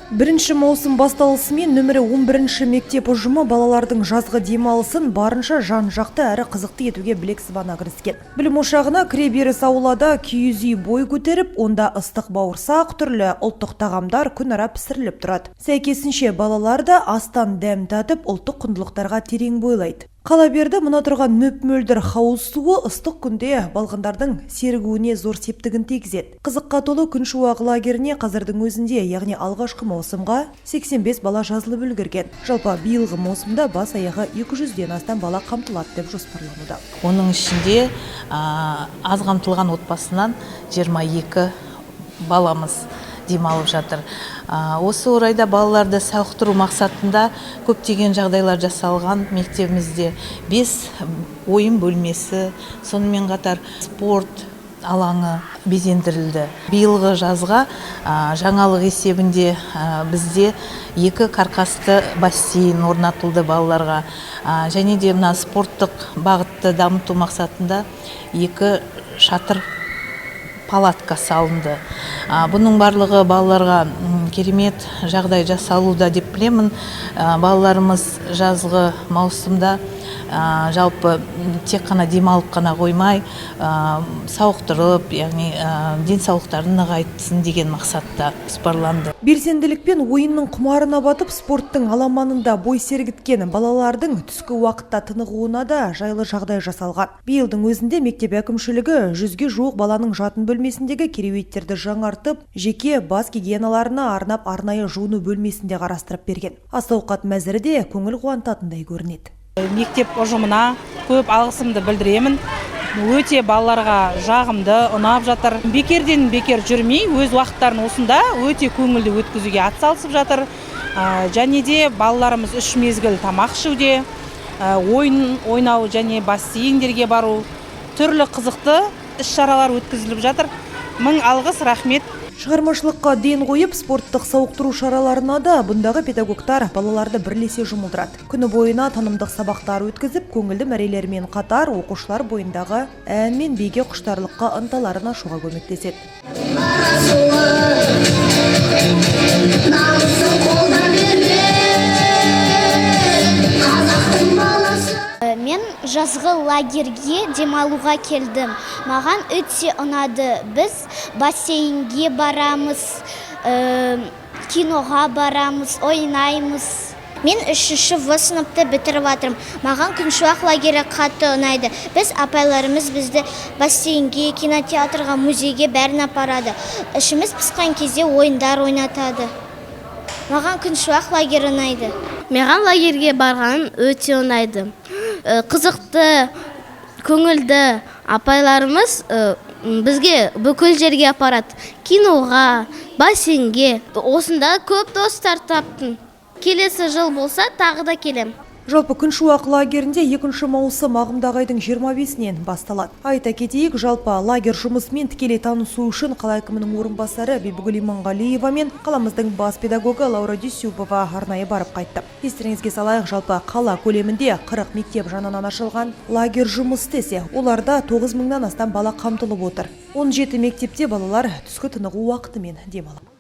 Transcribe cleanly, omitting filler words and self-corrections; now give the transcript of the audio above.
Бірінші маусым басталысымен нөмірі 11-ші мектеп ұжымы балалардың жазғы демалысын барынша жан-жақты әрі қызықты етуге білек сыбана кіріскен. Білім ошағына кіреберіс аулада киіз үй бой көтеріп, онда ыстық бауырсақ, түрлі ұлттық тағамдар күн ара пісіріліп тұрады. Сәйкесінше балалар да астан дәм татып, ұлттық құндылықтарға терең бойлайды. Қала берді мұна тұрған мөп-мөлдір хауыз суы ыстық күнде балғындардың сергуіне зор септігін тигізеді. Қызыққа толы күншуақ лагеріне қазірдің өзінде, яғни алғашқы маусымға 85 бала жазылып үлгерген. Жалпы биылғы маусымда бас аяғы 200-ден астам бала қамтылады деп жоспарлануда. Оның ішінде аз қамтылған отбасынан 22 баламыз демалып жатыр. Осы орайда балаларды сауықтыру мақсатында көптеген жағдайлар жасалған. Мектебімізде 5 ойын бөлмесі, сонымен қатар спорт алаңы безендірілді. Биылғы жазға жаңалық есебінде бізде 2 каркасты бассейн орнатылды балаларға. Және де мына спорттық бағытты дамыту мақсатында 2 шатыр палатка салынды. Бұның барлығы балаларға керемет жағдай жасалуда деп білемін. Балаларымыз жазғы маусымда жалпы тек қана демалып қана қоймай, сауықтырып, яғни денсаулықтарын нығайтсын деген мақсатта жоспарланды. Белсенділік пен ойынның құмарына батып, спорттың аламанында бой сергіткен балалардың түскі уақытта тынығуына да жайлы жағдай жасалған. Биылдың өзінде мектеп әкімшілігі 100-ге жуық баланың жатын бөлмесіндегі кереуеттерді жаңартып, жеке бас гигиеналарына арнап арнайы жуыну бөлмесінде қарастырып берген. Ас-ауқат мәзірі де көңіл қуантатындай көрінеді. Мектеп ұжымына көп алғысымды білдіремін. Өте балаларға жағымды, ұнап жатыр. Бекерден бекер жүрмей, өз уақыттарын осында өте көңілді өткізуге атсалысып жатыр. Және де балаларымыз 3 мезгіл тамақ ішуде, ойын ойнау және бассейндерге бару, түрлі қызықты іс-шаралар өткізіліп жатыр. Мың алғыс, рахмет. Шығармашылыққа ден қойып, спорттық сауықтыру шараларына да бұндағы педагогтар балаларды бірлесе жұмылдырады. Күні бойына танымдық сабақтар өткізіп, көңілді мәрелермен қатар оқушылар бойындағы ән мен биге құштарлыққа ынталарын ашуға көмектеседі. Мен жазғы лагерге демалуға келдім. Маған өте ұнады. Біз бассейнге барамыз, киноға барамыз, ойнаймыз. Мен 3-ші сыныпты бітіріп жатырмын. Маған күншуақ лагері қатты ұнайды. Біз апайларымыз бізді бассейнге, кинотеатрға, музейге бәрін апарады. Ішіміз пысқан кезде ойындар ойнатады. Маған күншуақ лагері ұнайды. Маған лагерге барғаным өте ұнайды. Қызықты, көңілді апайларымыз бізге бүкіл жерге апарады. Киноға, бассейнге. Осында көп достар таптым. Келесі жыл болса, тағы да келем. Жалпы күншуақ лагерінде 2-ші маусым ағымдағы айдың 25-нен басталады. Айта кетейік, жалпы лагер жұмысымен тікелей танысу үшін қала әкімінің орынбасары Бибігүл Иманғалиева мен қаламыздың бас педагогы Лаура Дүйсюбова арнайы барып қайтты. Естеріңізге салайық, жалпы қала көлемінде 40 мектеп жанынан ашылған. Лагер жұмыс істесе, оларда 9 мыңнан астам бала қамтылып отыр. 17 мектепте балалар түскі тынығу уақытымен демалады.